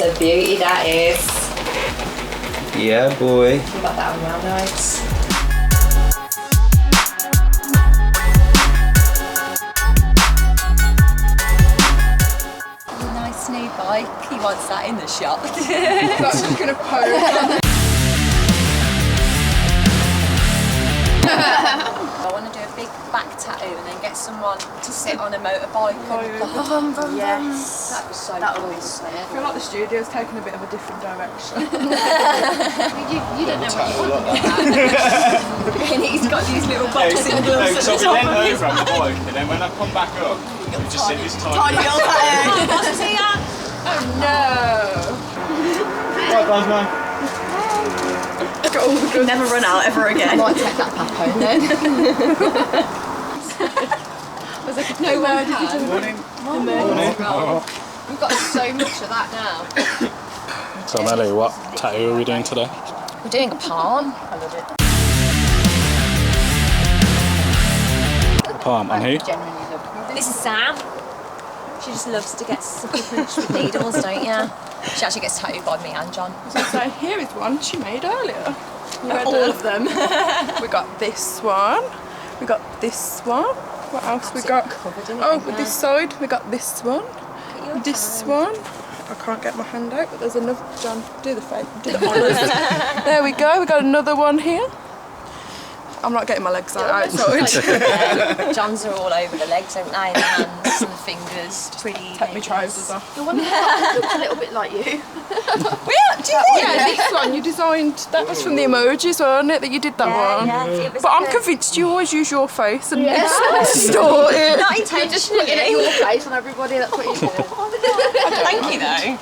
a beauty, that is. Yeah, boy. You got that one well nice. Nice new bike. He wants that in the shop. That's just gonna pose. I want to do a big back tattoo and then get someone to sit on a motorbike and vroom, yes. That'd be so cool. I feel like the studio's taking a bit of a different direction. you don't know what you want with that. And he's got these little boxing gloves at the So we top went of his over on the bike and then when I come back up, we just see this tiny little tattoo. See that? Oh no! Right guys, man. Got all the good. Never run out ever again. I might take that pap home then. Was like no word had. Morning. We've got so much of that now. So Melly, what tattoo are we doing today? We're doing a palm. I love it. A palm on who? Genuinely love it. This is Sam. She just loves to get suckered with needles, don't you? She actually gets tattooed by me and John. So here is one she made earlier. All of them. We got this one. We got this one. What else we got? Oh, with this side we got this one. This one. I can't get my hand out, but there's another. John, do the face. Do the honours. There we go. We got another one here. I'm not getting my legs out outside. John's are all over the legs, aren't they? And the hands and the fingers. Pretty. Take my trousers off. The one that looks a little bit like you. Yeah, this one you designed. That was from the emojis, wasn't it? That you did that one. Yeah, it was But I'm good. convinced you always use your face and Distort it. Not You're just looking at your face on everybody, that's what you do. Thank you though.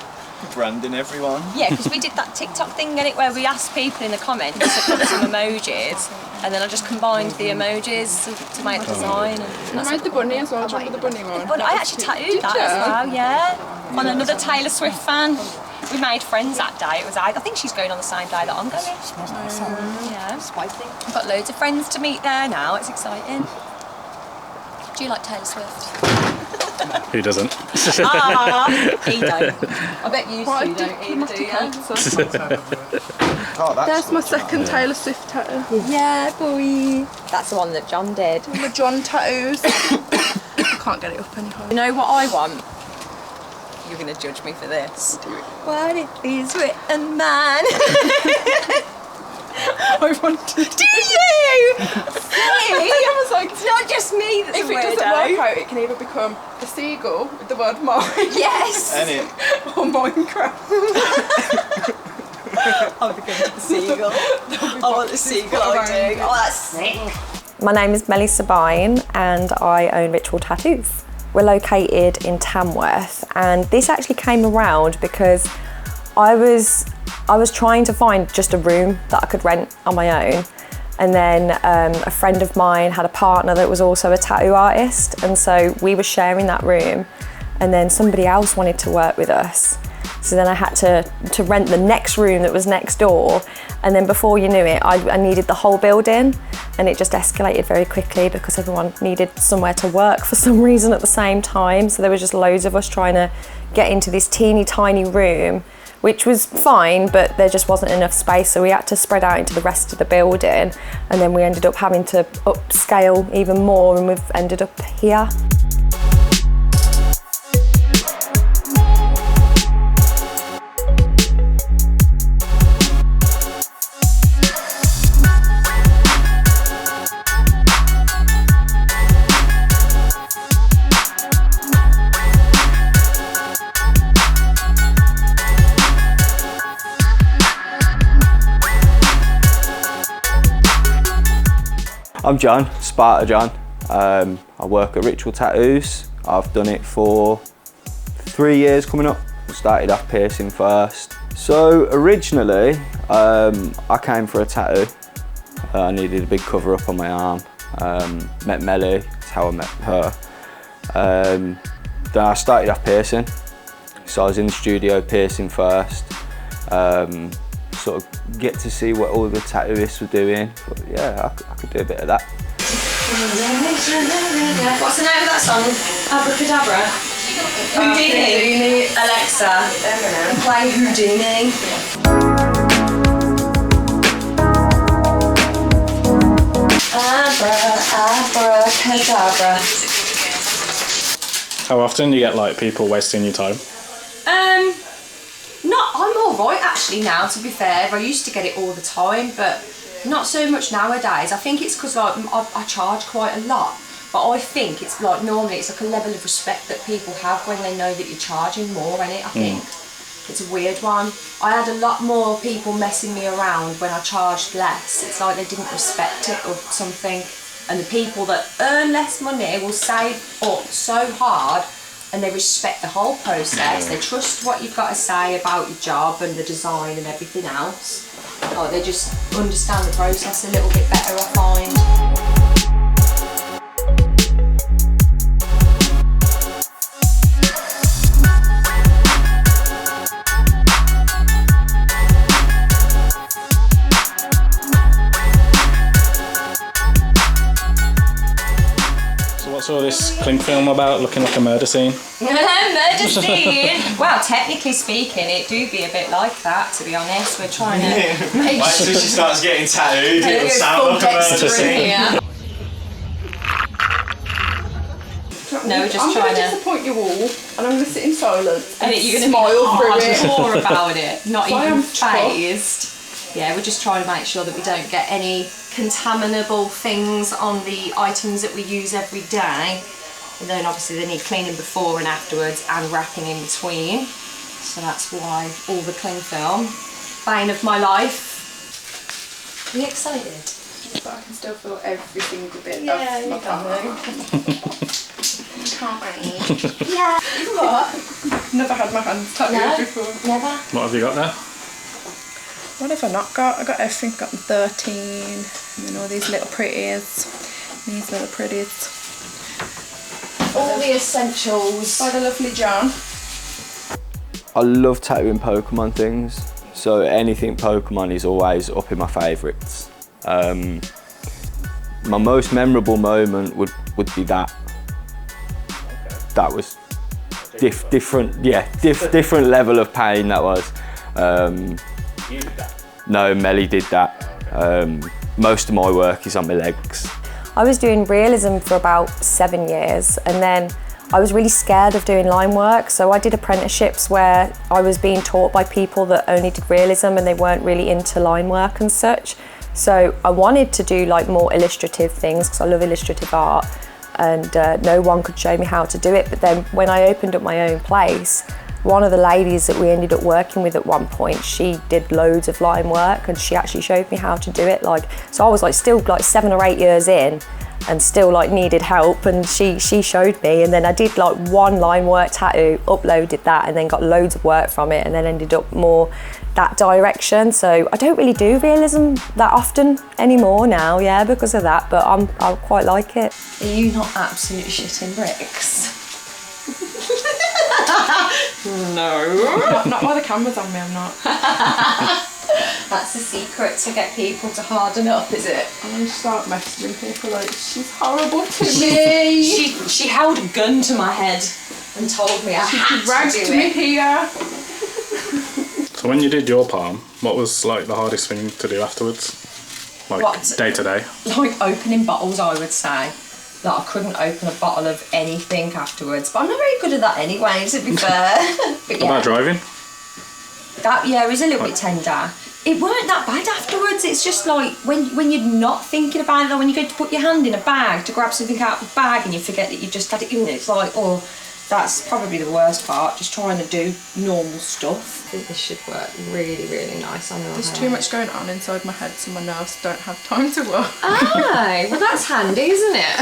Branding everyone. Yeah, because we did that TikTok thing, where we asked people in the comments to put some emojis, and then I just combined the emojis to make the design. And I made the bunny as well. Do you remember the bunny one? But I actually tattooed that as well, yeah. On another Taylor Swift fan. We made friends that day. It was I think she's going on the same day that I'm going. Yeah. Spicy. I've got loads of friends to meet there now. It's exciting. Do you like Taylor Swift? Who doesn't? He don't. I bet you two don't either, do you? Oh, that's There's my second Taylor Swift tattoo. Yeah, boy. That's the one that John did. My John tattoos. I can't get it up any higher. You know what I want? You're going to judge me for this. What if he's written man? I wanted to. Do you? I was like, it's not just me that's If a it doesn't weirdo. work out, it can either become a seagull with the word mine Yes. And it. or Minecraft. I'm becoming the seagull. I want the seagull I do. Oh, that's sick. My name is Melly Sabine and I own Ritual Tattoos. We're located in Tamworth, and this actually came around because I was trying to find just a room that I could rent on my own, and then a friend of mine had a partner that was also a tattoo artist, and so we were sharing that room, and then somebody else wanted to work with us. So then I had to rent the next room that was next door, and then before you knew it, I needed the whole building, and it just escalated very quickly because everyone needed somewhere to work for some reason at the same time. So there was just loads of us trying to get into this teeny tiny room, which was fine, but there just wasn't enough space, so we had to spread out into the rest of the building, and then we ended up having to upscale even more, and we've ended up here. I'm John, Sparta John. I work at Ritual Tattoos. I've done it for 3 years coming up. I started off piercing first. So originally, I came for a tattoo. I needed a big cover up on my arm. Met Melly, that's how I met her. Then I started off piercing. So I was in the studio piercing first. Sort of get to see what all the tattooists were doing. But yeah, I could do a bit of that. What's the name of that song? Abracadabra? Houdini. Alexa, play Houdini. Abracadabra. How often do you get like people wasting your time? I'm alright actually now, to be fair. I used to get it all the time, but not so much nowadays. I think it's because like I charge quite a lot, but I think it's like normally it's like a level of respect that people have when they know that you're charging more, innit? I think it's a weird one. I had a lot more people messing me around when I charged less. It's like they didn't respect it or something. And the people that earn less money will save up so hard, and they respect the whole process. They trust what you've got to say about your job and the design and everything else. Oh, they just understand the process a little bit better, I find. What's all this cling film about, looking like a murder scene? Murder scene! Well, technically speaking, it do be a bit like that, to be honest. We're trying to make As soon as she starts getting tattooed, it'll sound like a murder scene. No, we're just I'm trying going to to... disappoint you all, and I'm going to sit in silence and you're going to smile through it. hardcore about it, not I even am tough. phased. Yeah, we're just trying to make sure that we don't get any contaminable things on the items that we use every day. And then obviously they need cleaning before and afterwards and wrapping in between. So that's why all the cling film. Bane of my life. Are you excited? But I can still feel every single bit of my palm. Can't wait. Yeah. What? Never had my hands tattooed before. Never. What have you got there? What have I not got? I got everything. Got 13, and then all these little pretties. These little pretties. All the essentials. By the lovely John. I love tattooing Pokemon things, so anything Pokemon is always up in my favourites. My most memorable moment would be that. That was different level of pain that was. You did that? No, Melly did that. Most of my work is on my legs. I was doing realism for about 7 years, and then I was really scared of doing line work, so I did apprenticeships where I was being taught by people that only did realism and they weren't really into line work and such. So I wanted to do like more illustrative things because I love illustrative art, and no one could show me how to do it. But then when I opened up my own place, one of the ladies that we ended up working with at one point, she did loads of line work and she actually showed me how to do it. Like, so I was like still like 7 or 8 years in and still like needed help, and she showed me, and then I did like one line work tattoo, uploaded that, and then got loads of work from it, and then ended up more that direction. So I don't really do realism that often anymore now, yeah, because of that, but I quite like it. Are you not absolute shitting bricks? No. Not while the camera's on me, I'm not. That's the secret to get people to harden up, is it? I'm going to start messaging people like, she's horrible to me. She held a gun to my head and told me I had to dragged do me it. here. So when you did your palm, what was like the hardest thing to do afterwards? Like What? day to day? Like opening bottles, I would say. That I couldn't open a bottle of anything afterwards, but I'm not very good at that anyway, to be fair. But What about driving? that is a little bit tender. It weren't that bad afterwards. It's just like when you're not thinking about it, like when you go to put your hand in a bag to grab something out of the bag and you forget that you just had it in it. It's like, oh, that's probably the worst part. Just trying to do normal stuff. I think this should work really, really nice. I know. There's too much going on inside my head, so my nerves don't have time to work. Aye, well that's handy, isn't it?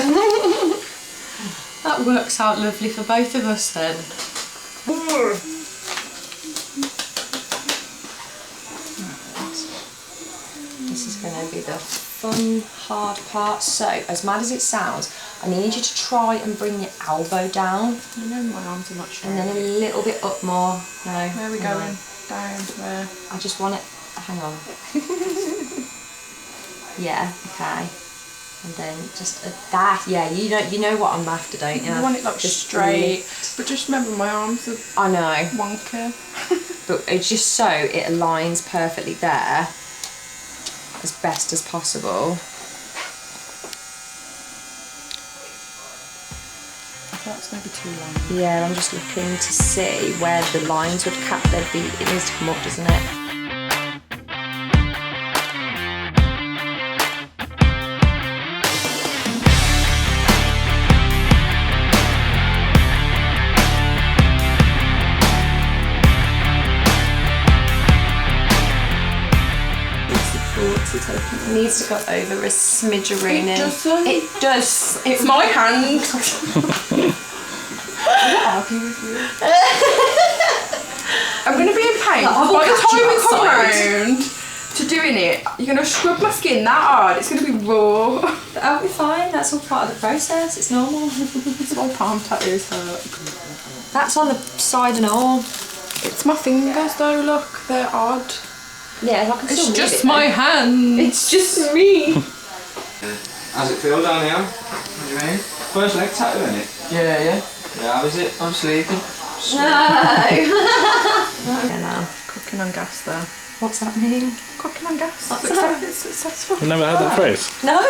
That works out lovely for both of us then. This is going to be the fun, hard part. So, as mad as it sounds, I need you to try and bring your elbow down. I know my arms are not strong. And then a little bit up more. No. Where are we going? Down, where? I just want it. Hang on. Yeah, okay. And then just that, yeah, you know what I'm after, don't you? You want it like just straight, but just remember my arms are I know. wonky. But it's just so it aligns perfectly there as best as possible. That's maybe too long. Yeah, I'm just looking to see where the lines would cap their beat. It needs to come up, doesn't it? It needs to go over a smidgerine. It doesn't. It does. It's my hand. I'm going to be in pain. By the time we come round to doing it, you're going to scrub my skin that hard. It's going to be raw. That'll be fine. That's all part of the process. It's normal. My palm tattoos hurt. That's on the side and all. It's my fingers though, look. They're odd. Yeah, I can still It's move just it, my though. hand. It's just me. How's it feel down here? What do you mean? First leg tattoo, isn't it? Yeah. Yeah, how is it? I'm sleeping. No. Yeah, no. Cooking on gas there. What's that mean? Cooking on gas. What's Looks that? like it's successful. I've never heard that phrase. No.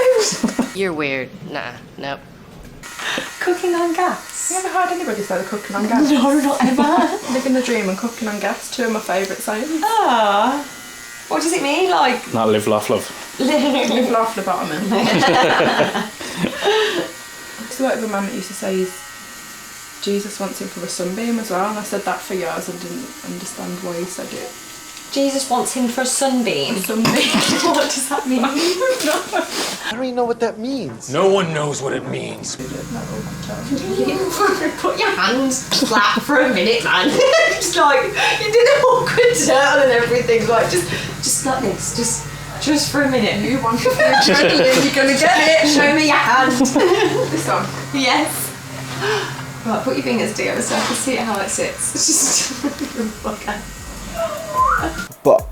You're weird. Nah, nope. Cooking on gas. You ever heard anybody say they're cooking on gas? No, not ever. Living the dream and cooking on gas, two of my favourite sayings. Ah. What does it mean? Like Not live, laugh, love. Live, laugh, lobotomy. It's like the man that used to say Jesus wants him for a sunbeam as well, and I said that for years and didn't understand why he said it. Jesus wants him for a sunbeam. Sunbeam. What does that mean? I don't even know what that means. No one knows what it means. Put your hands flat for a minute, man. Just like you did an awkward turn and everything. Like just like this. Just for a minute. You want it for adrenaline, you're gonna get it. Show me your hand. This one. Yes. Right, put your fingers together so I can see how it sits. It's just okay. But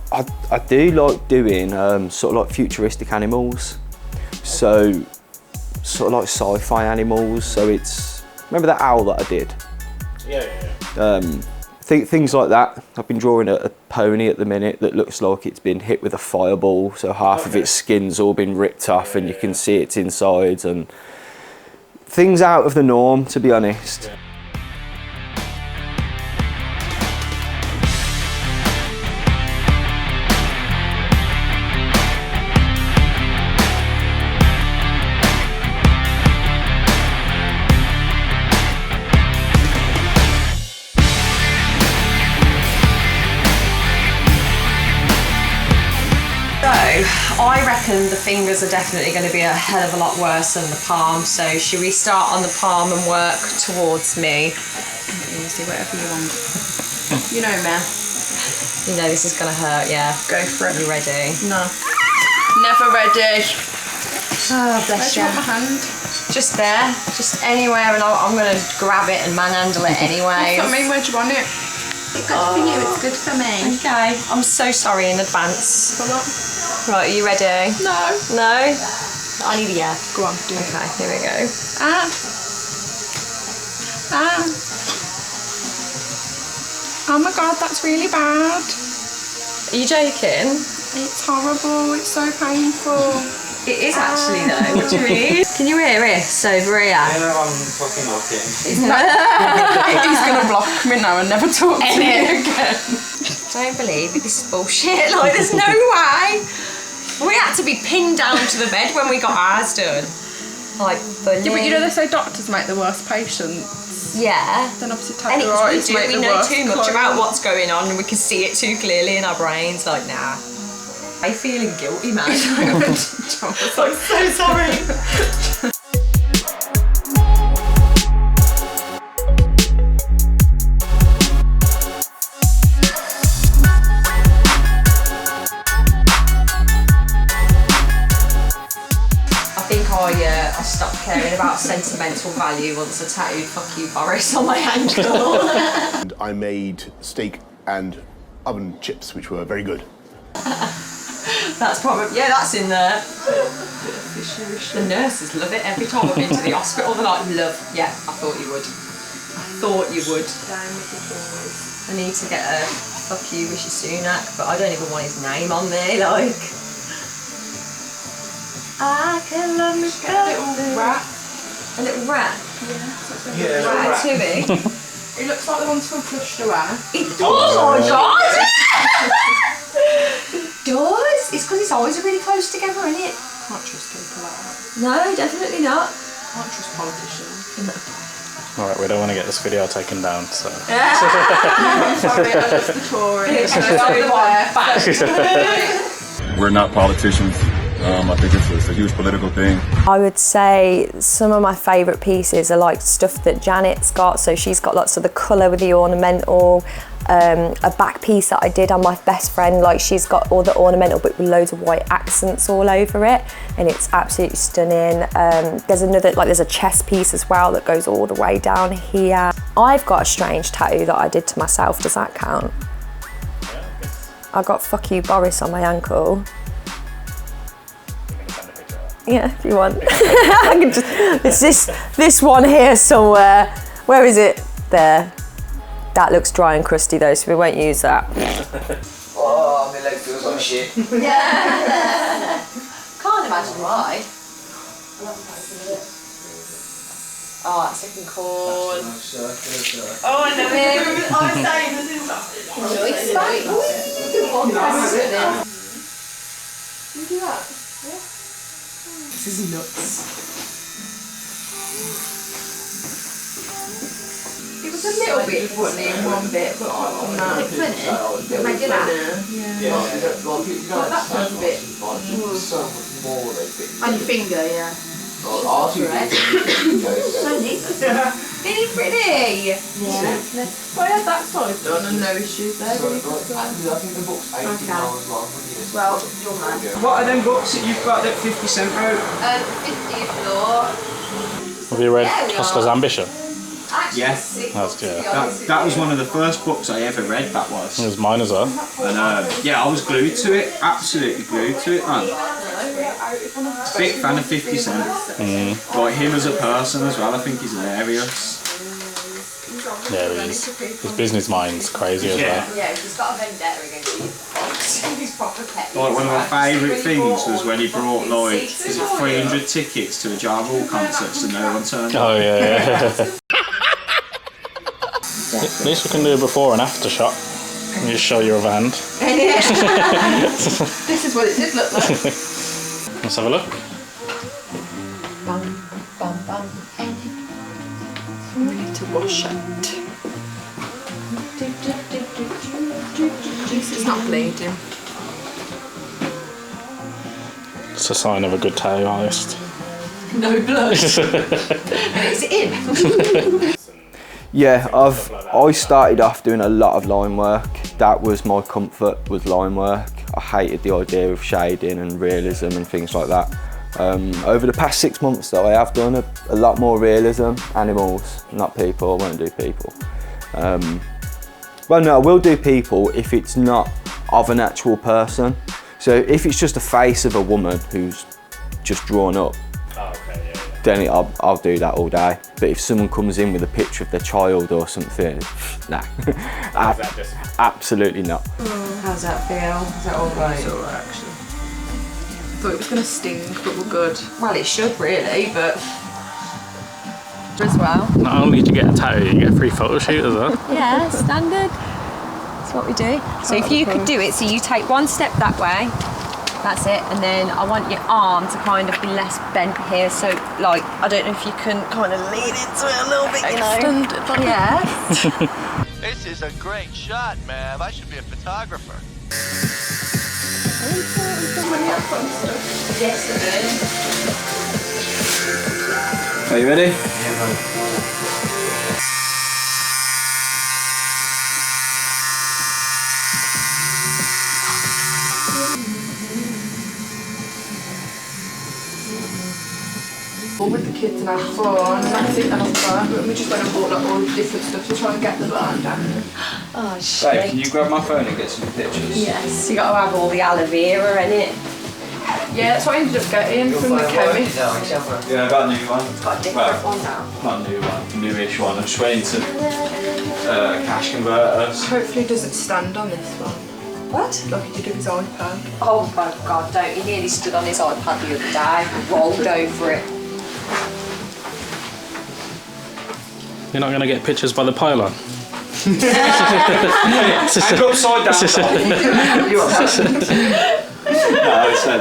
I do like doing sort of like futuristic animals. So sort of like sci-fi animals. So it's, remember that owl that I did? Yeah. Things like that. I've been drawing a pony at the minute that looks like it's been hit with a fireball. So half of its skin's all been ripped off and you can see its insides, and things out of the norm, to be honest. I reckon the fingers are definitely going to be a hell of a lot worse than the palm, so should we start on the palm and work towards me? Easy, whatever you want. You know me. You know this is going to hurt, yeah. Go for it. You ready? No. Never ready. Oh, bless Where's you. my hand? Just there, just anywhere, and I'm going to grab it and manhandle it anyway. What's that mean? Where do you want it? It's good for you, it's good for me. Okay, I'm so sorry in advance. For what? Right, are you ready? No. No? I need a yeah. Go on, do it. Okay, here we go. Oh my god, that's really bad. Are you joking? It's horrible, it's so painful. It is actually though, what do you mean? Can you hear this over here? Yeah, I'm fucking looking. He's gonna block me now and never talk to me again. Don't believe it, this is bullshit. Like, there's no way. We had to be pinned down to the bed when we got ours done. Like, Yeah, but you know they say doctors make the worst patients. yeah. Then obviously And tattoos make we the know worst too much about clients. what's going on and we can see it too clearly in our brains. Like, nah. I'm feeling guilty, man. I'm so sorry. I stopped caring about sentimental value once I tattooed "Fuck you, Boris" on my ankle. And I made steak and oven chips, which were very good. That's probably, yeah, that's in there. The nurses love it. Every time I've been to the hospital, they're like, love. Yeah, I thought you would. I thought you would. I need to get a fuck you Rishi Sunak, but I don't even want his name on there, like. I can love me better. A little rat. A little rat? Yeah, Ratatouille. It looks like the ones from Flushed Away. Oh my god! It does. It's because his eyes are really close together, isn't it? Can't trust people like that. No, definitely not. Can't trust politicians. Alright, we don't want to get this video taken down, so. Sorry, I love the Tories. We're not politicians. I think it's a huge political thing. I would say some of my favourite pieces are like stuff that Janet's got. So she's got lots of the colour with the ornamental. A back piece that I did on my best friend, like she's got all the ornamental but with loads of white accents all over it, and it's absolutely stunning. There's another, like there's a chest piece as well that goes all the way down here. I've got a strange tattoo that I did to myself. Does that count? I got "fuck you Boris" on my ankle. Yeah, if you want. I can just, it's this one here somewhere. Where is it? There. That looks dry and crusty though, so we won't use that. Oh, my leg feels like shit. Yeah. Can't imagine why. Oh, that's looking cool. Oh, I know him. I'm saying this is nice. You do that? Yeah. This is nuts. It was a little bit funny in one bit, but on that. It's funny. Regular. Yeah. But that was a bit. On your finger, yeah. So neat. Really pretty. Yeah. Well, I had that side done and no issues there. Really good. Okay. Well, your man. What are them books that you've got that 50 Cent wrote? 50 floor. Have you read Hustler's Ambition? Yes. Yeah. That was one of the first books I ever read, that was. It was mine as well. And yeah, I was glued to it, absolutely glued to it, man. Big fan of 50 Cent. Like him as a person as well, I think he's hilarious. Yeah, his business mind's crazy as well. Yeah, he's got a vendetta against you. He's proper petty. Like one of my favourite things was when he brought like, is it 300 tickets to a Ja Rule concert so no one turned up. Oh yeah. At least we can do a before and after shot. You just show your other hand. This is what it did look like. Let's have a look. Bum, bum, bum. We need to wash it. It's not bleeding. It's a sign of a good tattoo artist. No blood. It's in. Yeah, I started off doing a lot of line work. That was my comfort, was line work. I hated the idea of shading and realism and things like that. Over the past 6 months though, I have done a lot more realism. Animals, not people, I won't do people. Well no, I will do people if it's not of an actual person. So if it's just a face of a woman who's just drawn up, then I'll do that all day. But if someone comes in with a picture of their child or something, nah, absolutely not. How's that feel? Is that all right? It's alright actually. Thought it was going to sting, but we're good. Well, it should really, but as well. Not only do you get a tattoo, you get a free photo shoot as well. Yeah, standard. That's what we do. So if you could do it, so you take one step that way, that's it, and then I want your arm to kind of be less bent here, so like, I don't know if you can kind of lean into it a little bit, you know. Yeah. This is a great shot, Mav. I should be a photographer. Yes, it is. Are you ready? Yeah, man. With the kids and have fun, and that's it, and I'm fun. But we just went and bought like all this different stuff to try and get the barn down. Oh shit. Babe, can you grab my phone and get some pictures? Yes, you got to have all the aloe vera in it. Yeah, that's what I ended up getting from the chemist. Yeah, I got a new one. Got a different one now. Not a new one, newish one. I'm just waiting to cash converters. Hopefully it doesn't stand on this one. What? Like he did with his iPad. Oh my god, don't. He nearly stood on his iPad the other day and rolled over it. You're not going to get pictures by the pylon? Hang upside down. You want that? No, it's not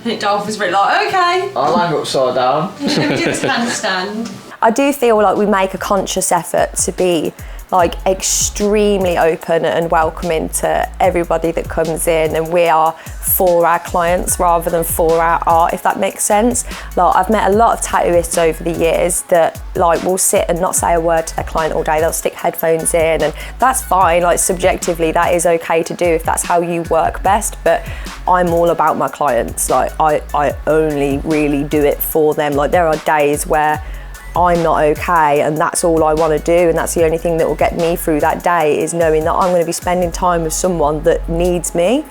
there. Dolph was really like, okay. I'll hang upside down. Just handstand. I do feel like we make a conscious effort to be like extremely open and welcoming to everybody that comes in, and we are for our clients rather than for our art, if that makes sense. Like, I've met a lot of tattooists over the years that like will sit and not say a word to their client all day. They'll stick headphones in, and that's fine. Like, subjectively that is okay to do if that's how you work best, but I'm all about my clients. Like, I only really do it for them. Like, there are days where I'm not okay and that's all I want to do, and that's the only thing that will get me through that day, is knowing that I'm going to be spending time with someone that needs me.